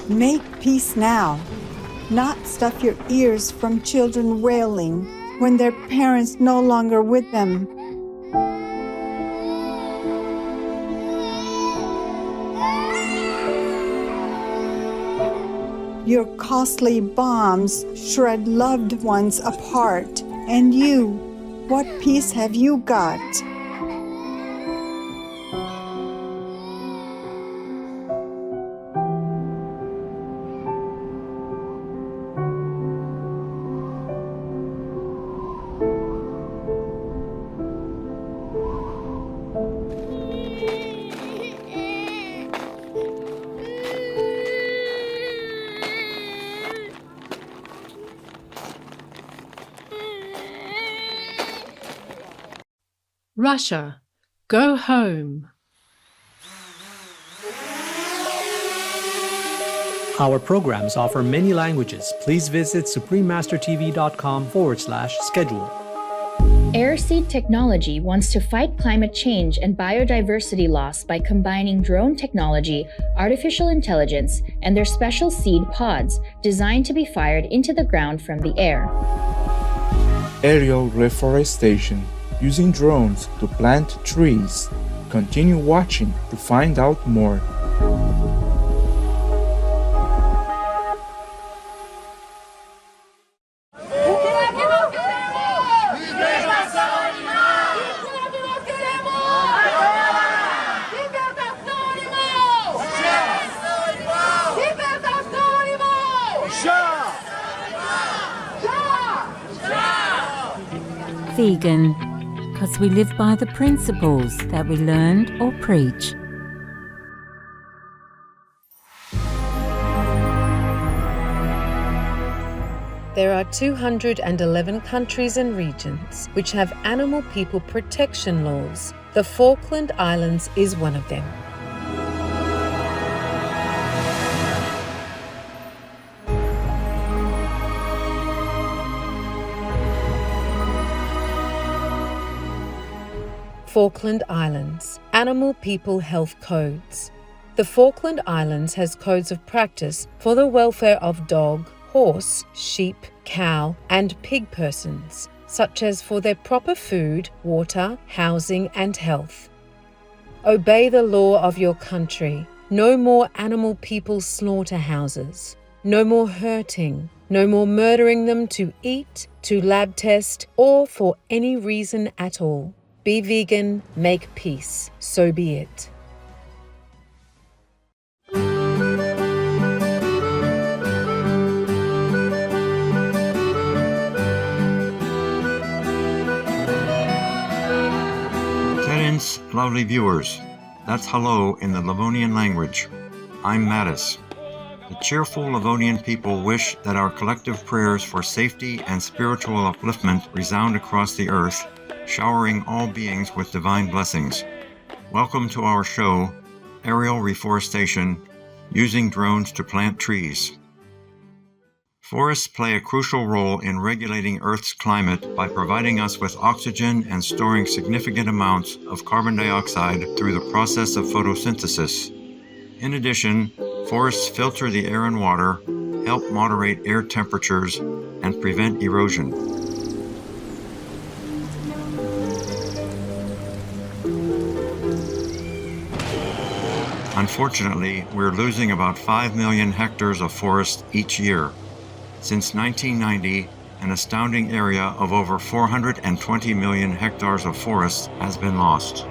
Make peace now, not stuff your ears from children wailing when their parents no longer with them. Your costly bombs shred loved ones apart, and you, what peace have you got? Russia, go home. Our programs offer many languages. Please visit suprememastertv.com/schedule. Airseed Technology wants to fight climate change and biodiversity loss by combining drone technology, artificial intelligence, and their special seed pods designed to be fired into the ground from the air. Aerial reforestation, using drones to plant trees. Continue watching to find out more. Vegan, because we live by the principles that we learned or preach. There are 211 countries and regions which have animal people protection laws. The Falkland Islands is one of them. Falkland Islands, Animal People Health Codes. The Falkland Islands has codes of practice for the welfare of dog, horse, sheep, cow, and pig persons, such as for their proper food, water, housing, and health. Obey the law of your country. No more animal people slaughterhouses. No more hurting. No more murdering them to eat, to lab test, or for any reason at all. Be vegan, make peace. So be it. Greetings, lovely viewers. That's hello in the Livonian language. I'm Mattis. The cheerful Livonian people wish that our collective prayers for safety and spiritual upliftment resound across the earth, showering all beings with divine blessings. Welcome to our show, Aerial Reforestation, using drones to plant trees. Forests play a crucial role in regulating Earth's climate by providing us with oxygen and storing significant amounts of carbon dioxide through the process of photosynthesis. In addition, forests filter the air and water, help moderate air temperatures, and prevent erosion. Unfortunately, we're losing about 5 million hectares of forest each year. Since 1990, an astounding area of over 420 million hectares of forest has been lost.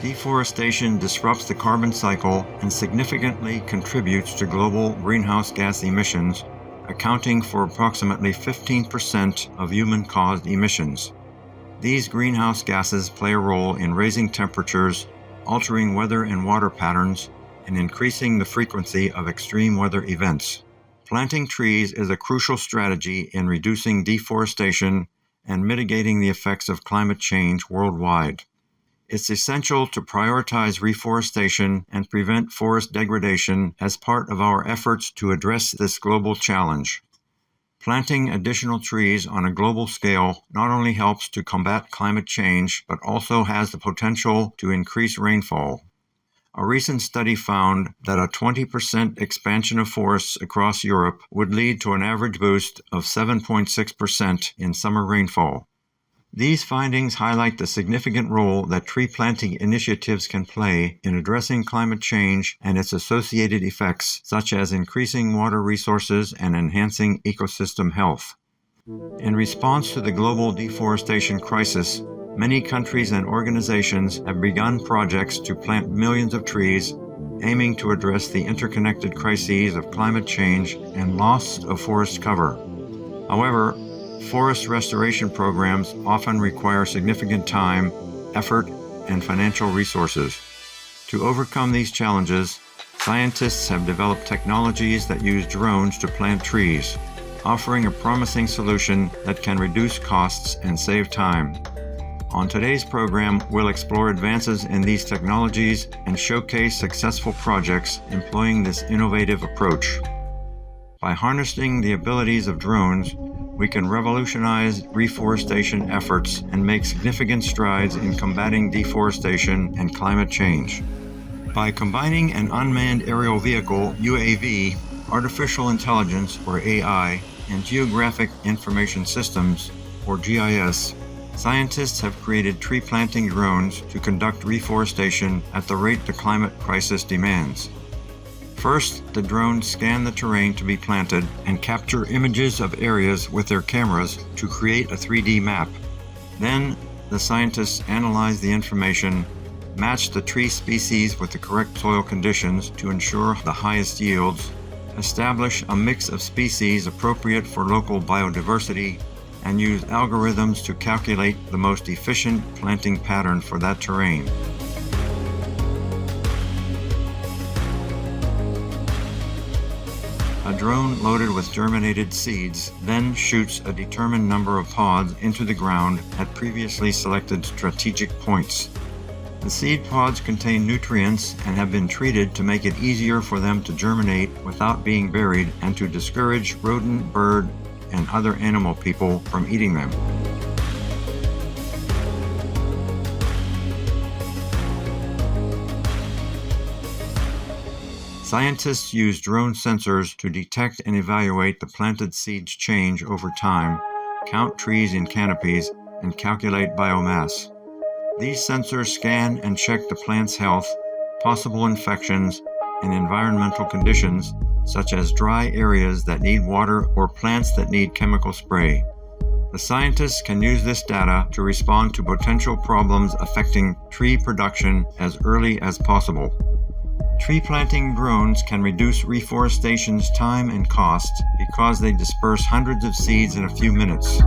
Deforestation disrupts the carbon cycle and significantly contributes to global greenhouse gas emissions, accounting for approximately 15% of human-caused emissions. These greenhouse gases play a role in raising temperatures, altering weather and water patterns, and increasing the frequency of extreme weather events. Planting trees is a crucial strategy in reducing deforestation and mitigating the effects of climate change worldwide. It's essential to prioritize reforestation and prevent forest degradation as part of our efforts to address this global challenge. Planting additional trees on a global scale not only helps to combat climate change, but also has the potential to increase rainfall. A recent study found that a 20% expansion of forests across Europe would lead to an average boost of 7.6% in summer rainfall. These findings highlight the significant role that tree planting initiatives can play in addressing climate change and its associated effects, such as increasing water resources and enhancing ecosystem health. In response to the global deforestation crisis, many countries and organizations have begun projects to plant millions of trees, aiming to address the interconnected crises of climate change and loss of forest cover. However, forest restoration programs often require significant time, effort, and financial resources. To overcome these challenges, scientists have developed technologies that use drones to plant trees, offering a promising solution that can reduce costs and save time. On today's program, we'll explore advances in these technologies and showcase successful projects employing this innovative approach. By harnessing the abilities of drones, we can revolutionize reforestation efforts and make significant strides in combating deforestation and climate change. By combining an unmanned aerial vehicle, UAV, artificial intelligence, or AI, and geographic information systems, or GIS, scientists have created tree planting drones to conduct reforestation at the rate the climate crisis demands. First, the drones scan the terrain to be planted and capture images of areas with their cameras to create a 3D map. Then, the scientists analyze the information, match the tree species with the correct soil conditions to ensure the highest yields, establish a mix of species appropriate for local biodiversity, and use algorithms to calculate the most efficient planting pattern for that terrain. A drone loaded with germinated seeds then shoots a determined number of pods into the ground at previously selected strategic points. The seed pods contain nutrients and have been treated to make it easier for them to germinate without being buried and to discourage rodent, bird, and other animal people from eating them. Scientists use drone sensors to detect and evaluate the planted seeds change over time, count trees in canopies, and calculate biomass. These sensors scan and check the plant's health, possible infections, and environmental conditions, such as dry areas that need water or plants that need chemical spray. The scientists can use this data to respond to potential problems affecting tree production as early as possible. Tree planting drones can reduce reforestation's time and cost because they disperse hundreds of seeds in a few minutes.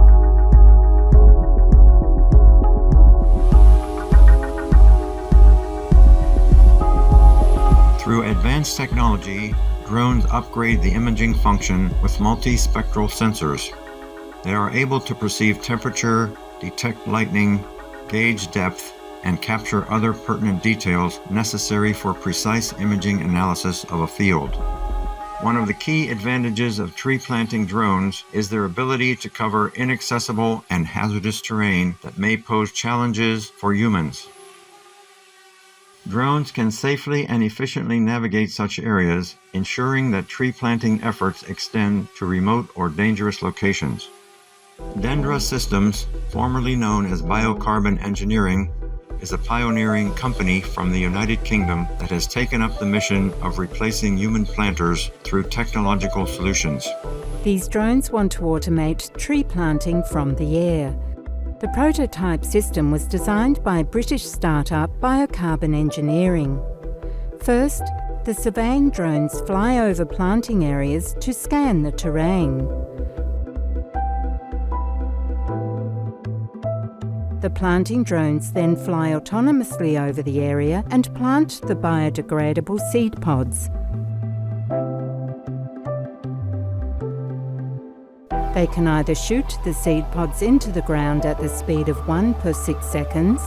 Through advanced technology, drones upgrade the imaging function with multispectral sensors. They are able to perceive temperature, detect lightning, gauge depth, and capture other pertinent details necessary for precise imaging analysis of a field. One of the key advantages of tree planting drones is their ability to cover inaccessible and hazardous terrain that may pose challenges for humans. Drones can safely and efficiently navigate such areas, ensuring that tree planting efforts extend to remote or dangerous locations. Dendra Systems, formerly known as BioCarbon Engineering, is a pioneering company from the United Kingdom that has taken up the mission of replacing human planters through technological solutions. These drones want to automate tree planting from the air. The prototype system was designed by British startup BioCarbon Engineering. First, the surveying drones fly over planting areas to scan the terrain. The planting drones then fly autonomously over the area and plant the biodegradable seed pods. They can either shoot the seed pods into the ground at the speed of 1 per 6 seconds,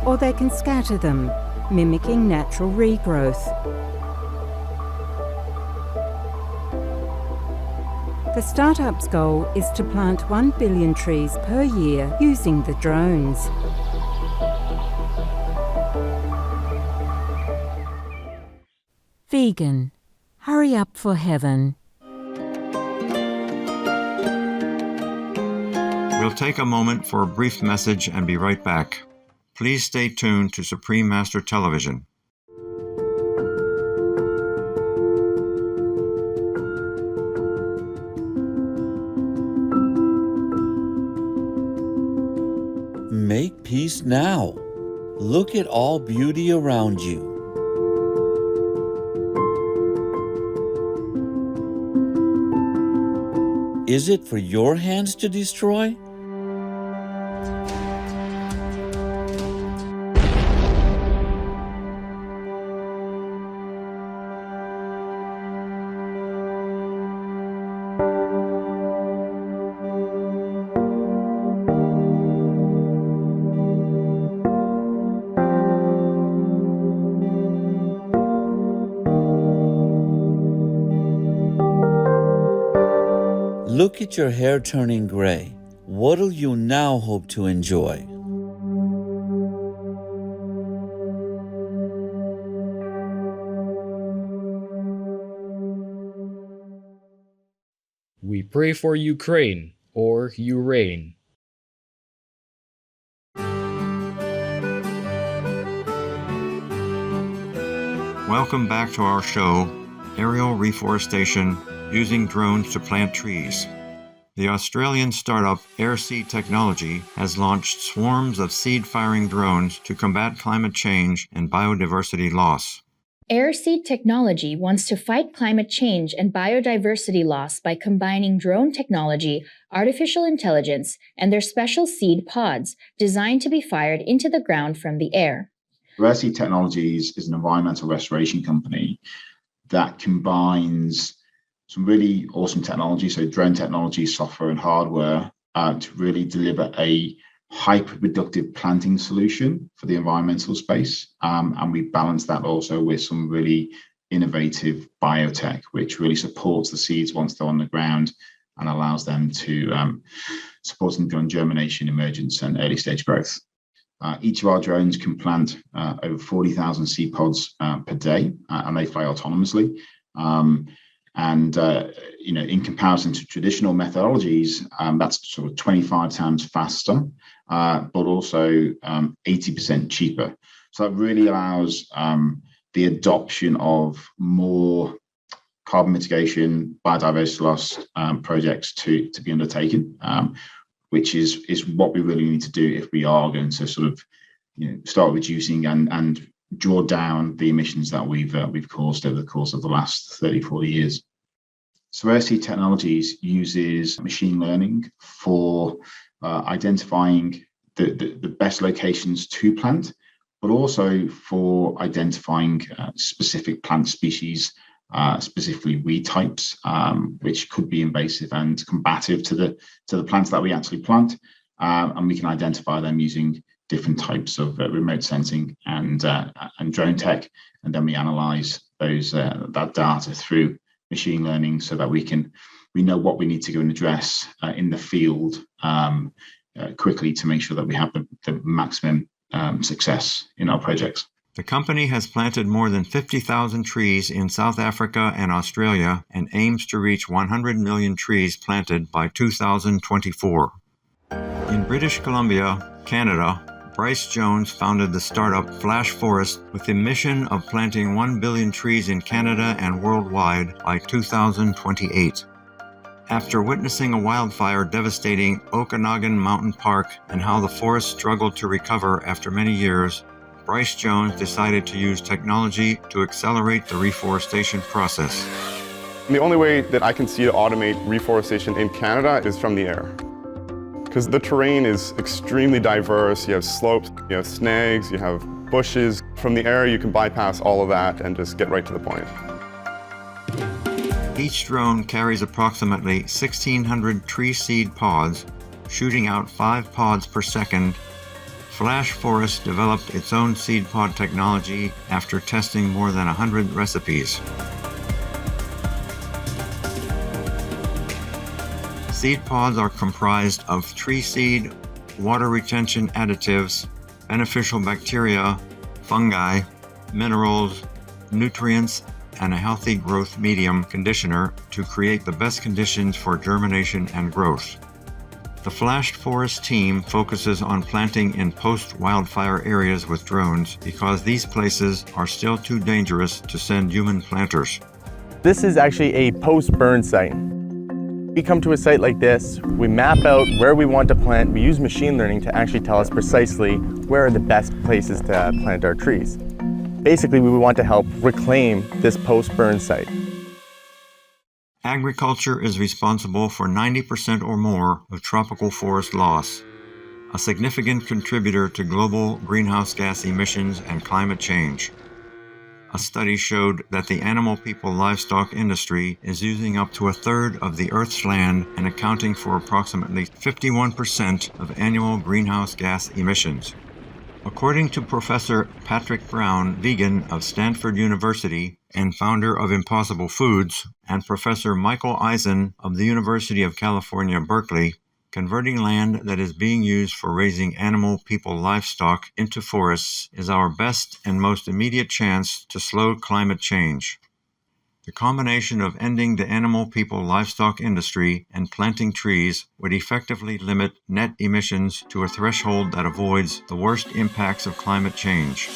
or they can scatter them, mimicking natural regrowth. The startup's goal is to plant 1 billion trees per year using the drones. Vegan, hurry up for heaven. We'll take a moment for a brief message and be right back. Please stay tuned to Supreme Master Television. Make peace now. Look at all beauty around you. Is it for your hands to destroy? Look at your hair turning gray. What'll you now hope to enjoy? We pray for Ukraine, or Urain. Welcome back to our show, Aerial Reforestation, using drones to plant trees. The Australian startup Airseed Technology has launched swarms of seed-firing drones to combat climate change and biodiversity loss. Airseed Technology wants to fight climate change and biodiversity loss by combining drone technology, artificial intelligence, and their special seed pods designed to be fired into the ground from the air. Airseed Technologies is an environmental restoration company that combines some really awesome technology, so drone technology, software and hardware, to really deliver a hyper-productive planting solution for the environmental space. And we balance that also with some really innovative biotech, which really supports the seeds once they're on the ground and allows them to support them during germination, emergence, and early stage growth. Each of our drones can plant over 40,000 seed pods per day, and they fly autonomously. In comparison to traditional methodologies, that's sort of 25 times faster, but also 80% cheaper. So that really allows the adoption of more carbon mitigation, biodiversity loss projects to be undertaken, which is what we really need to do if we are going to sort of start reducing and draw down the emissions that we've caused over the course of the last 30, 40 years. So Airseed Technologies uses machine learning for identifying the best locations to plant, but also for identifying specific plant species, specifically weed types, which could be invasive and combative to the plants that we actually plant. And we can identify them using different types of remote sensing and drone tech, and then we analyze that data through machine learning so that we know what we need to go and address in the field quickly to make sure that we have the maximum success in our projects. The company has planted more than 50,000 trees in South Africa and Australia and aims to reach 100 million trees planted by 2024. In British Columbia, Canada, Bryce Jones founded the startup Flash Forest with the mission of planting 1 billion trees in Canada and worldwide by 2028. After witnessing a wildfire devastating Okanagan Mountain Park and how the forest struggled to recover after many years, Bryce Jones decided to use technology to accelerate the reforestation process. The only way that I can see to automate reforestation in Canada is from the air. Because the terrain is extremely diverse. You have slopes, you have snags, you have bushes. From the air, you can bypass all of that and just get right to the point. Each drone carries approximately 1,600 tree seed pods, shooting out 5 pods per second. Flash Forest developed its own seed pod technology after testing more than 100 recipes. Seed pods are comprised of tree seed, water retention additives, beneficial bacteria, fungi, minerals, nutrients, and a healthy growth medium conditioner to create the best conditions for germination and growth. The Flash Forest team focuses on planting in post-wildfire areas with drones because these places are still too dangerous to send human planters. This is actually a post-burn site. We come to a site like this, we map out where we want to plant, we use machine learning to actually tell us precisely where are the best places to plant our trees. Basically, we want to help reclaim this post-burn site. Agriculture is responsible for 90% or more of tropical forest loss, a significant contributor to global greenhouse gas emissions and climate change. A study showed that the animal, people, livestock industry is using up to 1/3 of the Earth's land and accounting for approximately 51% of annual greenhouse gas emissions. According to Professor Patrick Brown, vegan of Stanford University and founder of Impossible Foods, and Professor Michael Eisen of the University of California, Berkeley, converting land that is being used for raising animal, people, livestock into forests is our best and most immediate chance to slow climate change. The combination of ending the animal, people, livestock industry and planting trees would effectively limit net emissions to a threshold that avoids the worst impacts of climate change.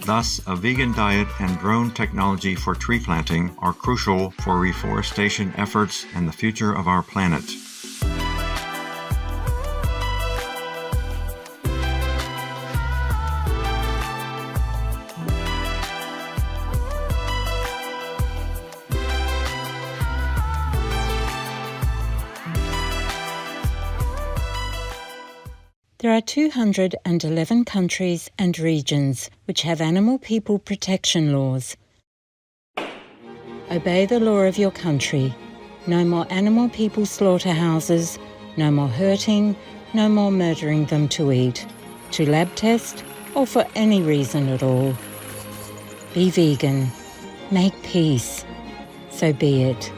Thus, a vegan diet and drone technology for tree planting are crucial for reforestation efforts and the future of our planet. There are 211 countries and regions which have animal people protection laws. Obey the law of your country. No more animal people slaughterhouses, no more hurting, no more murdering them to eat, to lab test, or for any reason at all. Be vegan. Make peace. So be it.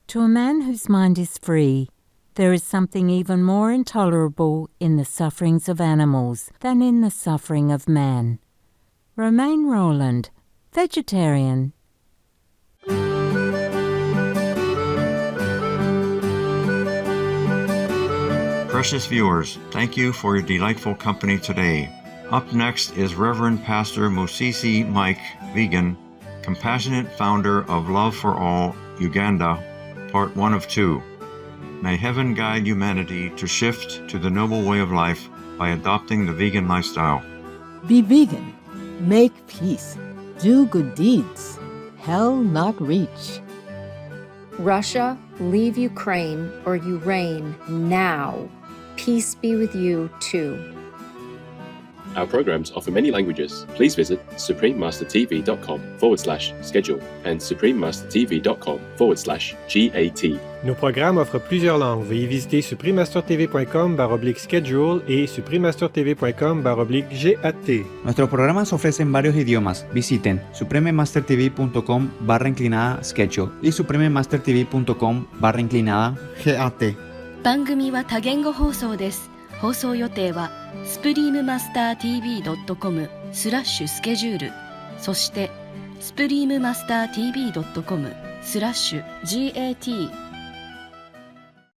To a man whose mind is free, there is something even more intolerable in the sufferings of animals than in the suffering of man. Romain Roland, vegetarian. Precious viewers, thank you for your delightful company today. Up next is Reverend Pastor Musisi Mike, vegan, compassionate founder of Love for All, Uganda, part 1 of 2. May heaven guide humanity to shift to the noble way of life by adopting the vegan lifestyle. Be vegan. Make peace. Do good deeds. Hell not reach. Russia, leave Ukraine or you reign now. Peace be with you too. Our programs offer many languages. Please visit suprememastertv.com/schedule and suprememastertv.com/GAT. Nos programmes offrent plusieurs langues. Veuillez visiter suprememastertv.com/schedule y suprememastertv.com/GAT. Nuestros programas ofrecen varios idiomas. Visiten suprememastertv.com/schedule y suprememastertv.com/GAT. 番組は多言語放送です。放送予定はsuprememastertv.com/schedule そしてsuprememastertv.com/GAT